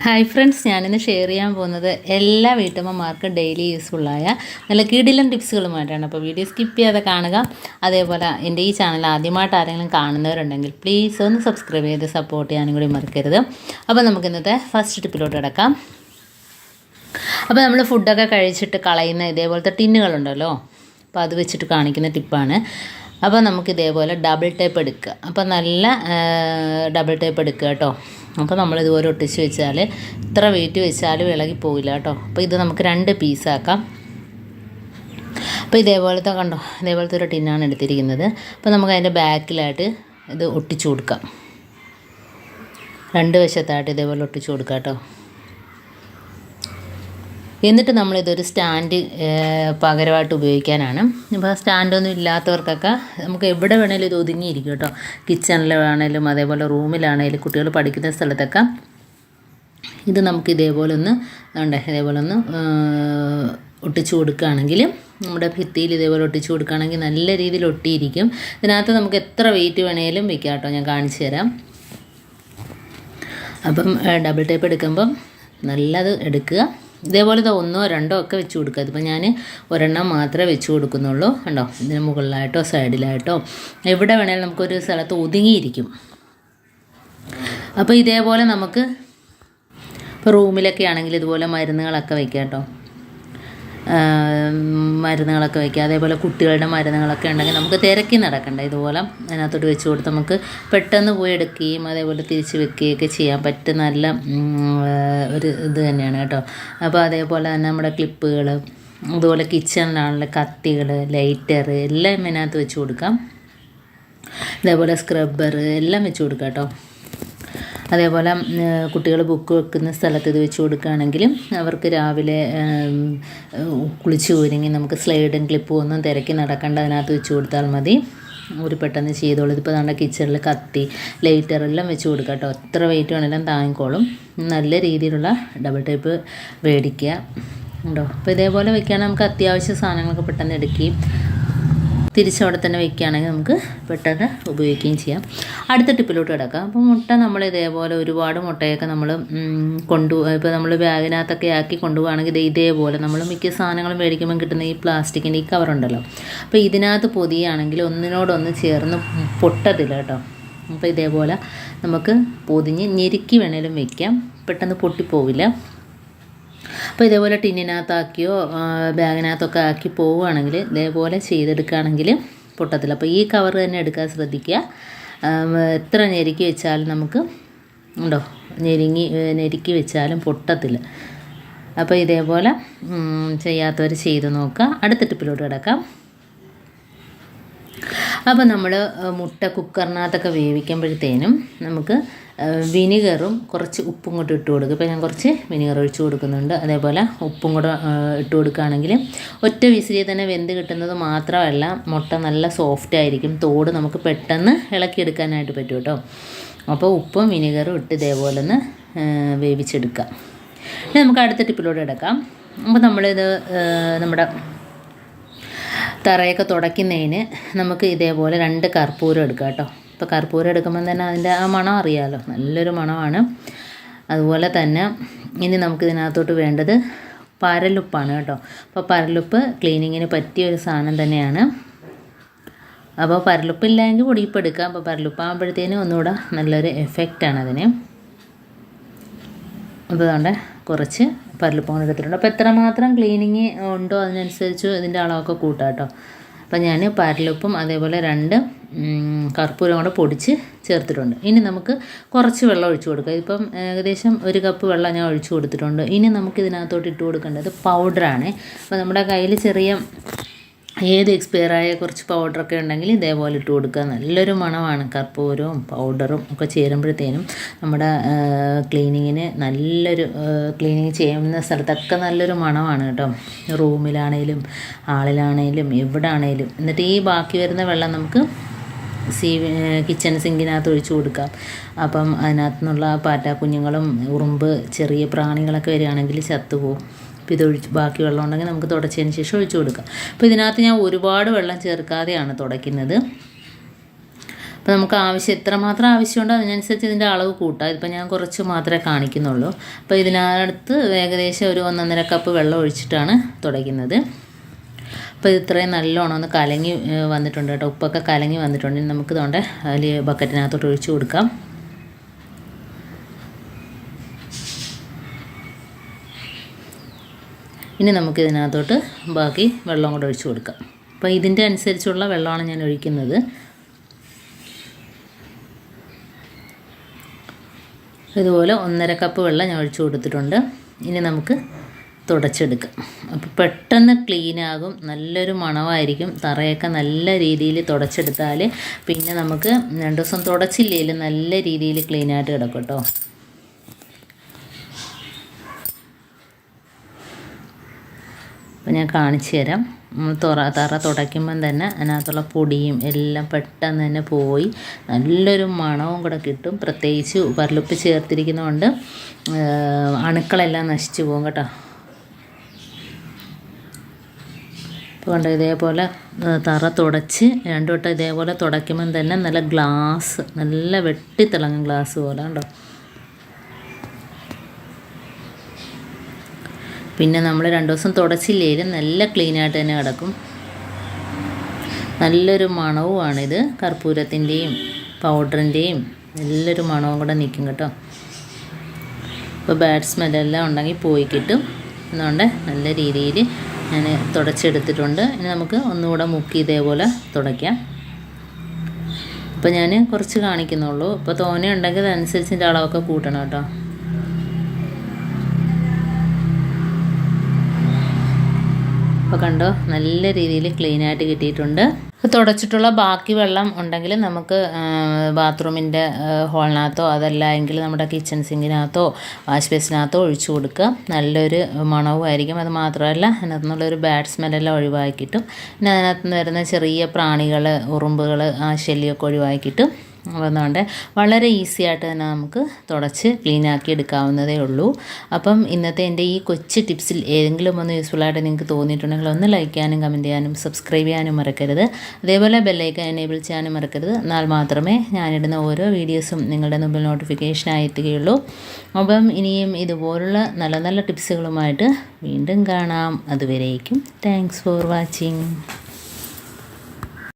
Hi friends, ഞാനിന്ന് share ചെയ്യാൻ പോകുന്നത് എല്ലാ വീട്ടമ്മമാർക്കും ഡെയിലി യൂസ്ഫുള്ളായ നല്ല കിടിലൻ ടിപ്സുകളുമായിട്ടാണ്. അപ്പോൾ വീഡിയോ സ്കിപ്പ് ചെയ്യാതെ കാണുക. അതേപോലെ എൻ്റെ ഈ ചാനൽ ആദ്യമായിട്ട് ആരെങ്കിലും കാണുന്നവരുണ്ടെങ്കിൽ പ്ലീസ് ഒന്ന് സബ്സ്ക്രൈബ് ചെയ്ത് സപ്പോർട്ട് ചെയ്യാനും കൂടി മറക്കരുത്. അപ്പോൾ നമുക്ക് ഇന്നത്തെ ഫസ്റ്റ് ടിപ്പിലോട്ട് കിടക്കാം. അപ്പോൾ നമ്മൾ ഫുഡൊക്കെ കഴിച്ചിട്ട് കളയുന്ന ഇതേപോലത്തെ ടിന്നുകളുണ്ടല്ലോ, അപ്പോൾ അത് വെച്ചിട്ട് കാണിക്കുന്ന ടിപ്പാണ്. അപ്പോൾ നമുക്ക് ഇതേപോലെ ഡബിൾ ടേപ്പ് എടുക്കുക. അപ്പോൾ നല്ല ഡബിൾ ടേപ്പ് എടുക്കുക കേട്ടോ. അപ്പോൾ നമ്മളിതുപോലെ ഒട്ടിച്ച് വെച്ചാൽ ഇത്ര വെയിറ്റ് വെച്ചാലും ഇളകി പോവില്ല കേട്ടോ. അപ്പോൾ ഇത് നമുക്ക് 2 പീസാക്കാം. അപ്പോൾ ഇതേപോലത്തെ കണ്ടോ, ഇതേപോലത്തെ ഒരു ടിന്നാണ് എടുത്തിരിക്കുന്നത്. അപ്പോൾ നമുക്ക് അതിൻ്റെ ബാക്കിലായിട്ട് ഇത് ഒട്ടിച്ചു കൊടുക്കാം. 2 വശത്തായിട്ട് ഇതേപോലെ ഒട്ടിച്ചു കൊടുക്കാം കേട്ടോ. എന്നിട്ട് നമ്മളിതൊരു സ്റ്റാൻഡ് പകരമായിട്ട് ഉപയോഗിക്കാനാണ്. ഇപ്പോൾ സ്റ്റാൻഡൊന്നും ഇല്ലാത്തവർക്കൊക്കെ നമുക്ക് എവിടെ വേണേലും ഇത് ഒതുങ്ങിയിരിക്കും കേട്ടോ. കിച്ചണിലാണേലും അതേപോലെ റൂമിലാണേലും കുട്ടികൾ പഠിക്കുന്ന സ്ഥലത്തൊക്കെ ഇത് നമുക്ക് ഇതേപോലെ ഒന്ന് ഒട്ടിച്ചു കൊടുക്കുകയാണെങ്കിൽ, നമ്മുടെ ഭിത്തിയിൽ ഇതേപോലെ ഒട്ടിച്ചു കൊടുക്കുകയാണെങ്കിൽ നല്ല രീതിയിൽ ഒട്ടിയിരിക്കും. ഇതിനകത്ത് നമുക്ക് എത്ര വെയിറ്റ് വേണേലും വെക്കാം കേട്ടോ. ഞാൻ കാണിച്ചു തരാം. അപ്പം ഡബിൾ ടേപ്പ് എടുക്കുമ്പം നല്ലത് എടുക്കുക. ഇതേപോലത്തെ 1ഓ 2ഓ ഒക്കെ വെച്ച് കൊടുക്കുക. ഇതിപ്പോൾ ഞാൻ ഒരെണ്ണം മാത്രമേ വെച്ച് കൊടുക്കുന്നുള്ളൂ കണ്ടോ. ഇതിന് മുകളിലായിട്ടോ സൈഡിലായിട്ടോ എവിടെ വേണേലും നമുക്കൊരു സ്ഥലത്ത് ഒതുങ്ങിയിരിക്കും. അപ്പോൾ ഇതേപോലെ നമുക്ക് ഇപ്പോൾ റൂമിലൊക്കെ ആണെങ്കിൽ ഇതുപോലെ മരുന്നുകളൊക്കെ വയ്ക്കാം കേട്ടോ. മരുന്നുകളൊക്കെ വയ്ക്കുക. അതേപോലെ കുട്ടികളുടെ മരുന്നുകളൊക്കെ ഉണ്ടെങ്കിൽ നമുക്ക് തിരക്കി നടക്കണ്ട. ഇതുപോലെ അതിനകത്തോട്ട് വെച്ച് കൊടുത്ത് നമുക്ക് പെട്ടെന്ന് പോയി എടുക്കുകയും അതേപോലെ തിരിച്ച് വെക്കുകയൊക്കെ ചെയ്യാൻ പറ്റുന്ന നല്ല ഒരു ഇത് തന്നെയാണ് കേട്ടോ. അപ്പോൾ അതേപോലെ തന്നെ നമ്മുടെ ക്ലിപ്പുകൾ, അതുപോലെ കിച്ചണിലാണുള്ള കത്തികൾ, ലൈറ്റർ എല്ലാം ഇതിനകത്ത് വെച്ച് കൊടുക്കാം. അതേപോലെ സ്ക്രബ്ബർ എല്ലാം വെച്ച് കൊടുക്കാം കേട്ടോ. അതേപോലെ കുട്ടികൾ ബുക്ക് വെക്കുന്ന സ്ഥലത്ത് ഇത് വെച്ച് കൊടുക്കുകയാണെങ്കിലും അവർക്ക് രാവിലെ കുളിച്ച് ഒരുങ്ങി നമുക്ക് സ്ലൈഡും ക്ലിപ്പും ഒന്നും തിരക്കി നടക്കേണ്ട, അതിനകത്ത് വെച്ച് കൊടുത്താൽ മതി. ഒരു പെട്ടെന്ന് ചെയ്തോളൂ. ഇതിപ്പോൾ നമ്മുടെ കിച്ചണിൽ കത്തി, ലൈറ്റർ എല്ലാം വെച്ച് കൊടുക്കുക കേട്ടോ. എത്ര വെയിറ്റ് വേണമെങ്കിലും താങ്ങിക്കോളും. നല്ല രീതിയിലുള്ള ഡബിൾ ടേപ്പ് മേടിക്കുക ഉണ്ടോ. അപ്പോൾ ഇതേപോലെ വെക്കുകയാണെങ്കിൽ നമുക്ക് അത്യാവശ്യ സാധനങ്ങളൊക്കെ പെട്ടെന്ന് എടുക്കുകയും തിരിച്ചവിടെ തന്നെ വയ്ക്കുകയാണെങ്കിൽ നമുക്ക് പെട്ടെന്ന് ഉപയോഗിക്കുകയും ചെയ്യാം. അടുത്ത ടിപ്പിലോട്ട് കിടക്കാം. അപ്പോൾ മുട്ട നമ്മൾ ഇതേപോലെ ഒരുപാട് മുട്ടയൊക്കെ നമ്മൾ ഇപ്പോൾ നമ്മൾ ബാഗിനകത്തൊക്കെ ആക്കി കൊണ്ടുപോകുകയാണെങ്കിൽ ഇതേപോലെ നമ്മൾ മിക്ക സാധനങ്ങളും മേടിക്കുമ്പോൾ കിട്ടുന്ന ഈ പ്ലാസ്റ്റിക്കിൻ്റെ ഈ കവറുണ്ടല്ലോ, അപ്പോൾ ഇതിനകത്ത് പൊതിയാണെങ്കിൽ ഒന്നിനോടൊന്ന് ചേർന്ന് പൊട്ടത്തില്ല കേട്ടോ. അപ്പോൾ ഇതേപോലെ നമുക്ക് പൊതിഞ്ഞ് ഞെരുക്കി വേണേലും വയ്ക്കാം, പെട്ടെന്ന് പൊട്ടിപ്പോവില്ല. അപ്പോൾ ഇതേപോലെ ടിന്നിനകത്താക്കിയോ ബാഗിനകത്തൊക്കെ ആക്കി പോവുകയാണെങ്കിൽ ഇതേപോലെ ചെയ്തെടുക്കുകയാണെങ്കിൽ പൊട്ടത്തില്ല. അപ്പോൾ ഈ കവർ തന്നെ എടുക്കാൻ ശ്രദ്ധിക്കുക. എത്ര ഞെരുക്കി വെച്ചാലും നമുക്ക് ഉണ്ടോ, ഞെരുക്കി വെച്ചാലും പൊട്ടത്തില്ല. അപ്പോൾ ഇതേപോലെ ചെയ്യാത്തവർ ചെയ്ത് നോക്കുക. അടുത്ത ടിപ്പിലോട്ട് കിടക്കാം. അപ്പോൾ നമ്മൾ മുട്ട കുക്കറിനകത്തൊക്കെ വേവിക്കുമ്പോഴത്തേനും നമുക്ക് വിനിഗറും കുറച്ച് ഉപ്പും കൂടെ ഇട്ട് കൊടുക്കുക. ഇപ്പോൾ ഞാൻ കുറച്ച് വിനിഗർ ഒഴിച്ച് കൊടുക്കുന്നുണ്ട്. അതേപോലെ ഉപ്പും കൂടെ ഇട്ട് കൊടുക്കുകയാണെങ്കിൽ ഒറ്റ വിസിലിൽ തന്നെ വെന്ത് കിട്ടുന്നത് മാത്രമല്ല, മുട്ട നല്ല സോഫ്റ്റ് ആയിരിക്കും. തോട് നമുക്ക് പെട്ടെന്ന് ഇളക്കിയെടുക്കാനായിട്ട് പറ്റും കേട്ടോ. അപ്പോൾ ഉപ്പും വിനിഗറും ഇട്ട് ഇതേപോലെ ഒന്ന് വേവിച്ചെടുക്കാം. ഇനി നമുക്ക് അടുത്ത ടിപ്പിലൂടെ എടുക്കാം. അപ്പോൾ നമ്മളിത് നമ്മുടെ തറയൊക്കെ തുടയ്ക്കുന്നതിന് നമുക്ക് ഇതേപോലെ 2 കർപ്പൂരം എടുക്കാം കേട്ടോ. ഇപ്പോൾ കർപ്പൂരം എടുക്കുമ്പം തന്നെ അതിൻ്റെ ആ മണം അറിയാമല്ലോ, നല്ലൊരു മണമാണ്. അതുപോലെ തന്നെ ഇനി നമുക്ക് ഇതിനകത്തോട്ട് വേണ്ടത് പരലുപ്പാണ് കേട്ടോ. അപ്പോൾ പരലുപ്പ് ക്ലീനിങ്ങിന് പറ്റിയ ഒരു സാധനം തന്നെയാണ്. അപ്പോൾ പരലുപ്പില്ലെങ്കിൽ പൊടിയിപ്പ് എടുക്കാം. അപ്പോൾ പരലുപ്പാകുമ്പോഴത്തേനും ഒന്നുകൂടെ നല്ലൊരു എഫക്റ്റാണ് അതിന്. അതുകൊണ്ട് കുറച്ച് പരലുപ്പം കൊണ്ട് എടുത്തിട്ടുണ്ട്. അപ്പോൾ എത്രമാത്രം ക്ലീനിങ് ഉണ്ടോ അതിനനുസരിച്ച് ഇതിൻ്റെ അളവൊക്കെ കൂട്ടാം കേട്ടോ. അപ്പോൾ ഞാൻ പരലുപ്പും അതേപോലെ 2 കർപ്പൂരം കൂടെ പൊടിച്ച് ചേർത്തിട്ടുണ്ട്. ഇനി നമുക്ക് കുറച്ച് വെള്ളം ഒഴിച്ചു കൊടുക്കുക. ഇപ്പം ഏകദേശം 1 കപ്പ് വെള്ളം ഞാൻ ഒഴിച്ചു കൊടുത്തിട്ടുണ്ട്. ഇനി നമുക്ക് ഇതിനകത്തോട്ട് ഇട്ട് കൊടുക്കേണ്ടത് പൗഡറാണ്. അപ്പോൾ നമ്മുടെ കയ്യിൽ ചെറിയ ഏത് എക്സ്പയറായ കുറച്ച് പൗഡറൊക്കെ ഉണ്ടെങ്കിൽ ഇതേപോലെ ഇട്ട് കൊടുക്കുക. നല്ലൊരു മണമാണ്. കർപ്പൂരവും പൗഡറും ഒക്കെ ചേരുമ്പോഴത്തേനും നമ്മുടെ ക്ലീനിങ്ങിന് നല്ലൊരു ക്ലീനിങ് ചെയ്യുന്ന സ്ഥലത്തൊക്കെ നല്ലൊരു മണമാണ് കേട്ടോ. റൂമിലാണേലും ഹാളിലാണേലും എവിടെ ആണേലും. എന്നിട്ട് ഈ ബാക്കി വരുന്ന വെള്ളം നമുക്ക് കിച്ചൺ സിങ്കിനകത്ത് ഒഴിച്ചു കൊടുക്കാം. അപ്പം അതിനകത്തു നിന്നുള്ള പാറ്റാക്കുഞ്ഞുങ്ങളും ഉറുമ്പ് ചെറിയ പ്രാണികളൊക്കെ വരികയാണെങ്കിൽ ചത്തുപോകും. അപ്പോൾ ഇതൊഴിച്ച് ബാക്കി വെള്ളം ഉണ്ടെങ്കിൽ നമുക്ക് തുടച്ചതിന് ശേഷം ഒഴിച്ചു കൊടുക്കാം. അപ്പോൾ ഇതിനകത്ത് ഞാൻ ഒരുപാട് വെള്ളം ചേർക്കാതെയാണ് തുടയ്ക്കുന്നത്. അപ്പോൾ അപ്പോൾ നമുക്ക് എത്രമാത്രം ആവശ്യമുണ്ടോ അതിനനുസരിച്ച് ഇതിൻ്റെ അളവ് കൂട്ടാം. ഇതിപ്പോൾ ഞാൻ കുറച്ച് മാത്രമേ കാണിക്കുന്നുള്ളൂ. അപ്പോൾ ഇതിനകത്ത് ഏകദേശം ഒരു 1.5 കപ്പ് വെള്ളം ഒഴിച്ചിട്ടാണ് തുടയ്ക്കുന്നത്. അപ്പോൾ ഇത് ഇത്രയും നല്ലോണം ഒന്ന് കലങ്ങി വന്നിട്ടുണ്ട് കേട്ടോ. ഉപ്പൊക്കെ കലങ്ങി വന്നിട്ടുണ്ട്. നമുക്ക് ഇതുകൊണ്ട് അതിൽ ബക്കറ്റിനകത്തോട്ട് ഒഴിച്ച് കൊടുക്കാം. ഇനി നമുക്ക് ഇതിനകത്തോട്ട് ബാക്കി വെള്ളം കൂടെ ഒഴിച്ച് കൊടുക്കാം. അപ്പോൾ ഇതിൻ്റെ അനുസരിച്ചുള്ള വെള്ളമാണ് ഞാൻ ഒഴിക്കുന്നത്. ഇതുപോലെ 1.5 കപ്പ് വെള്ളം ഞാൻ ഒഴിച്ച് കൊടുത്തിട്ടുണ്ട്. ഇനി നമുക്ക് തുടച്ചെടുക്കാം. അപ്പോൾ പെട്ടെന്ന് ക്ലീനാകും, നല്ലൊരു മണമായിരിക്കും. തറയൊക്കെ നല്ല രീതിയിൽ തുടച്ചെടുത്താൽ പിന്നെ നമുക്ക് 2 ദിവസം തുടച്ചില്ലെങ്കിലും നല്ല രീതിയിൽ ക്ലീനായിട്ട് കിടക്കും കേട്ടോ. അപ്പോൾ ഞാൻ കാണിച്ചു തരാം. തറ തുടയ്ക്കുമ്പം തന്നെ അതിനകത്തുള്ള പൊടിയും എല്ലാം പെട്ടെന്ന് തന്നെ പോയി നല്ലൊരു മണവും കൂടെ കിട്ടും. പ്രത്യേകിച്ച് പല്ലുപ്പ് ചേർത്തിരിക്കുന്നതുകൊണ്ട് അണുക്കളെല്ലാം നശിച്ചു പോകും കേട്ടോ. അപ്പോൾ കണ്ടോ, ഇതേപോലെ തറ തുടച്ച് 2 വട്ടം ഇതേപോലെ തുടയ്ക്കുമ്പം തന്നെ നല്ല ഗ്ലാസ്, നല്ല വെട്ടിത്തിളങ്ങും ഗ്ലാസ് പോലെ കണ്ടോ. പിന്നെ നമ്മൾ 2 ദിവസം തുടച്ചില്ലേലും നല്ല ക്ലീനായിട്ട് തന്നെ കിടക്കും. നല്ലൊരു മണവുമാണിത്. കർപ്പൂരത്തിൻ്റെയും പൗഡറിൻ്റെയും നല്ലൊരു മണവും കൂടെ നിൽക്കും കേട്ടോ. ഇപ്പോൾ ബാഡ് സ്മെല്ലെല്ലാം ഉണ്ടെങ്കിൽ പോയി കിട്ടും. അതുകൊണ്ട് നല്ല രീതിയിൽ ഞാൻ തുടച്ചെടുത്തിട്ടുണ്ട്. ഇനി നമുക്ക് ഒന്നുകൂടെ മുക്കി ഇതേപോലെ തുടയ്ക്കാം. ഇപ്പോൾ ഞാൻ കുറച്ച് കാണിക്കുന്നുള്ളൂ. ഇപ്പോൾ തോനെ ഉണ്ടെങ്കിൽ അതനുസരിച്ച് ഇതിൻ്റെ അളവൊക്കെ കൂട്ടണം കേട്ടോ. അപ്പോൾ കണ്ടോ, നല്ല രീതിയിൽ ക്ലീനായിട്ട് കിട്ടിയിട്ടുണ്ട്. തുടച്ചിട്ടുള്ള ബാക്കി വെള്ളം ഉണ്ടെങ്കിൽ നമുക്ക് ബാത്റൂമിൻ്റെ ഹോളിനകത്തോ അതല്ല എങ്കിൽ നമ്മുടെ കിച്ചൺ സിങ്കിനകത്തോ വാഷ് ബേസിനകത്തോ ഒഴിച്ചു കൊടുക്കുക. നല്ലൊരു മണവുമായിരിക്കും. അത് മാത്രമല്ല അതിനകത്തു നിന്നുള്ളൊരു ബാഡ് സ്മെല്ലെല്ലാം ഒഴിവാക്കിയിട്ടും പിന്നെ അതിനകത്ത് നിന്ന് വരുന്ന ചെറിയ പ്രാണികൾ, ഉറുമ്പുകൾ, ആ ശല്യമൊക്കെ ഒഴിവാക്കിയിട്ടും അതുകൊണ്ട് വളരെ ഈസി ആയിട്ട് തന്നെ നമുക്ക് തുടച്ച് ക്ലീനാക്കി എടുക്കാവുന്നതേ ഉള്ളൂ. അപ്പം ഇന്നത്തെ എൻ്റെ ഈ കൊച്ചു ടിപ്സിൽ ഏതെങ്കിലും ഒന്ന് യൂസ്ഫുള്ളായിട്ട് നിങ്ങൾക്ക് തോന്നിയിട്ടുണ്ടെങ്കിൽ ഒന്ന് ലൈക്ക് ചെയ്യാനും കമൻറ്റ് ചെയ്യാനും സബ്സ്ക്രൈബ് ചെയ്യാനും മറക്കരുത്. അതേപോലെ ബെല്ലൈക്കൻ എനേബിൾ ചെയ്യാനും മറക്കരുത്. എന്നാൽ മാത്രമേ ഞാനിടുന്ന ഓരോ വീഡിയോസും നിങ്ങളുടെ മുമ്പിൽ നോട്ടിഫിക്കേഷനായി എത്തുകയുള്ളൂ. അപ്പം ഇനിയും ഇതുപോലുള്ള നല്ല നല്ല ടിപ്സുകളുമായിട്ട് വീണ്ടും കാണാം. അതുവരേക്കും താങ്ക്സ് ഫോർ വാച്ചിങ്.